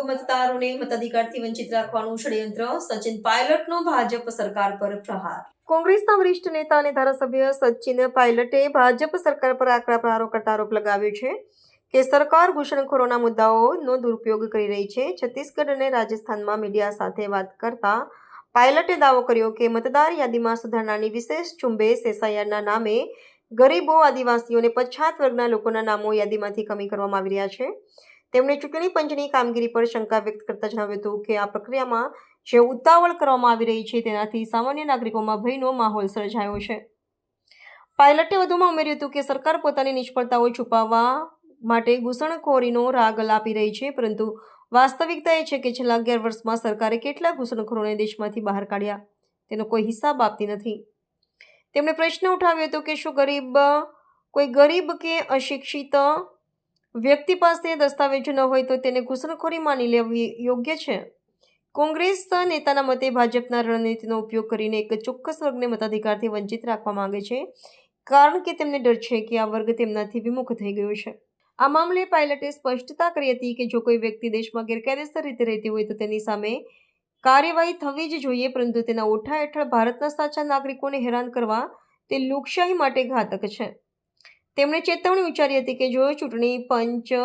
મતદારોને મતાધિકારથી વંચિત રાખવાનું ષડયંત્ર, સચિન પાયલટનો ભાજપ સરકાર પર પ્રહાર. કોંગ્રેસના વરિષ્ઠ નેતા અને ધારાસભ્ય સચિન પાયલટે ભાજપ સરકાર પર આકરા પ્રહારો કરતા આરોપ લગાવ્યો છે કે સરકાર ઘૂસણખોરોના મુદ્દાઓનો દુરુપયોગ કરી રહી છે. છત્તીસગઢ અને રાજસ્થાનમાં મીડિયા સાથે વાત કરતા પાયલટે દાવો કર્યો કે મતદાર યાદીમાં સુધારણાની વિશેષ ઝુંબેશ એસઆઈઆરના નામે ગરીબો, આદિવાસીઓ અને પછાત વર્ગના લોકોના નામો યાદીમાંથી કમી કરવામાં આવી રહ્યા છે. તેમણે ચૂંટણી પંચની કામગીરી પર શંકા વ્યક્ત કરતા જણાવ્યું હતું કે આ પ્રક્રિયામાં જે ઉતાવળ કરવામાં આવી રહી છે તેનાથી સામાન્ય નાગરિકોમાં ભયનો માહોલ સર્જાયો છે. પાયલટે વધુમાં ઉમેર્યું હતું કે સરકાર પોતાની નિષ્ફળતાઓ છુપાવવા માટે ઘૂસણખોરીનો રાગ લાપી રહી છે, પરંતુ વાસ્તવિકતા એ છે કે છેલ્લા 11 વર્ષમાં સરકારે કેટલા ઘૂસણખોરોને દેશમાંથી બહાર કાઢ્યા તેનો કોઈ હિસાબ આપતી નથી. તેમણે પ્રશ્ન ઉઠાવ્યો હતો કે શું કોઈ ગરીબ કે અશિક્ષિત વ્યક્તિ પાસે દસ્તાવેજો ન હોય તો તેને ઘૂસણખોરી માની લેવી યોગ્ય છે? કોંગ્રેસ નેતાના મતે ભાજપના રણનીતિનો ઉપયોગ કરીને એક ચોક્કસ વર્ગને મતાધિકારથી વંચિત રાખવા માંગે છે, કારણ કે તેમને ડર છે કે આ વર્ગ તેમનાથી વિમુખ થઈ ગયો છે. આ મામલે પાયલટે સ્પષ્ટતા કરી હતી કે જો કોઈ વ્યક્તિ દેશમાં ગેરકાયદેસર રીતે રહેતી હોય તો તેની સામે કાર્યવાહી થવી જ જોઈએ, પરંતુ તેના ઓઠા હેઠળ ભારતના સાચા નાગરિકોને હેરાન કરવા તે લોકશાહી માટે ઘાતક છે. તેમણે ચેતવણી ઉચ્ચારી હતી કે જો ચૂંટણી પંચ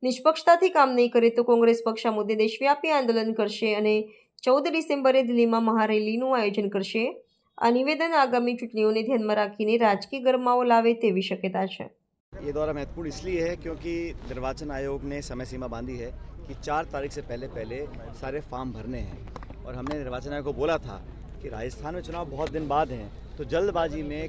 નિષ્પક્ષતાથી કામ નહીં કરે તો કોંગ્રેસ પક્ષ આ મુદ્દે દેશવ્યાપી આંદોલન કરશે અને 14 ડિસેમ્બરે દિલ્હીમાં મહારેલીનું આયોજન કરશે. આ નિવેદન આગામી ચૂંટણીઓને ધ્યાનમાં રાખીને રાજકીય ગરમાવો લાવે તેવી શક્યતા છે. ये दौरा महत्वपूर्ण इसलिए है क्योंकि निर्वाचन आयोग ने समय सीमा बांधी है कि 4 तारीख से पहले सारे फॉर्म भरने हैं और हमने निर्वाचन आयोग को बोला था कि राजस्थान में चुनाव बहुत दिन बाद हैं, तो जल्दबाजी में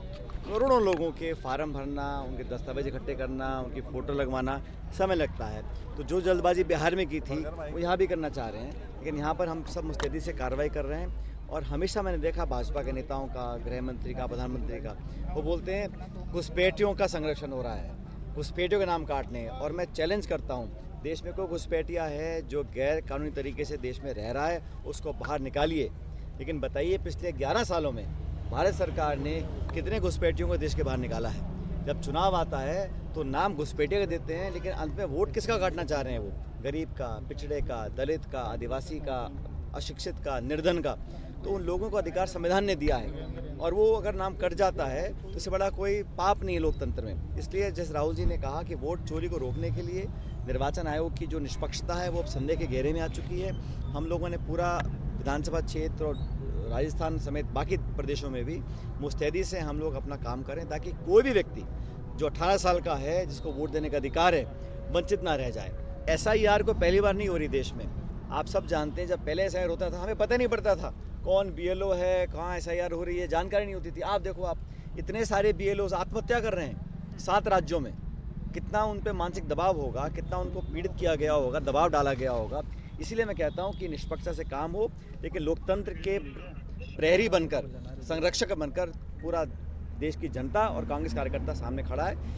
करोड़ों लोगों के फार्म भरना, उनके दस्तावेज इकट्ठे करना, उनकी फ़ोटो लगवाना समय लगता है. तो जो जल्दबाजी बिहार में की थी वो यहाँ भी करना चाह रहे हैं, लेकिन यहाँ पर हम सब मुस्तैदी से कार्रवाई कर रहे हैं. और हमेशा मैंने देखा भाजपा के नेताओं का, गृह मंत्री का, प्रधानमंत्री का, वो बोलते हैं घुसपैठियों का संरक्षण हो रहा है, घुसपैठियों के नाम काटने हैं. और मैं चैलेंज करता हूँ, देश में कोई घुसपैठिया है जो गैर कानूनी तरीके से देश में रह रहा है उसको बाहर निकालिए. लेकिन बताइए पिछले 11 सालों में भारत सरकार ने कितने घुसपैठियों को देश के बाहर निकाला है? जब चुनाव आता है तो नाम घुसपैठिए का देते हैं, लेकिन अंत में वोट किसका काटना चाह रहे हैं? वो गरीब का, पिछड़े का, दलित का, आदिवासी का, अशिक्षित का, निर्धन का. तो उन लोगों को अधिकार संविधान ने दिया है और वो अगर नाम कट जाता है तो इससे बड़ा कोई पाप नहीं है लोकतंत्र में. इसलिए जैसे राहुल जी ने कहा कि वोट चोरी को रोकने के लिए निर्वाचन आयोग की जो निष्पक्षता है वो अब संदेह के घेरे में आ चुकी है. हम लोगों ने पूरा विधानसभा क्षेत्र और राजस्थान समेत बाकी प्रदेशों में भी मुस्तैदी से हम लोग अपना काम करें ताकि कोई भी व्यक्ति जो 18 साल का है, जिसको वोट देने का अधिकार है, वंचित ना रह जाए. एसआईआर को पहली बार नहीं हो रही देश में. आप सब जानते हैं जब पहले एसआईआर होता था हमें पता नहीं पड़ता था कौन बीएलओ है, कहाँ एसआईआर हो रही है, जानकारी नहीं होती थी. आप देखो, आप इतने सारे बीएलओ आत्महत्या कर रहे हैं 7 राज्यों में. कितना उन पर मानसिक दबाव होगा, कितना उनको पीड़ित किया गया होगा, दबाव डाला गया होगा. इसीलिए मैं कहता हूँ कि निष्पक्षता से काम हो, लेकिन लोकतंत्र के प्रहरी बनकर, संरक्षक बनकर पूरा देश की जनता और कांग्रेस कार्यकर्ता सामने खड़ा है.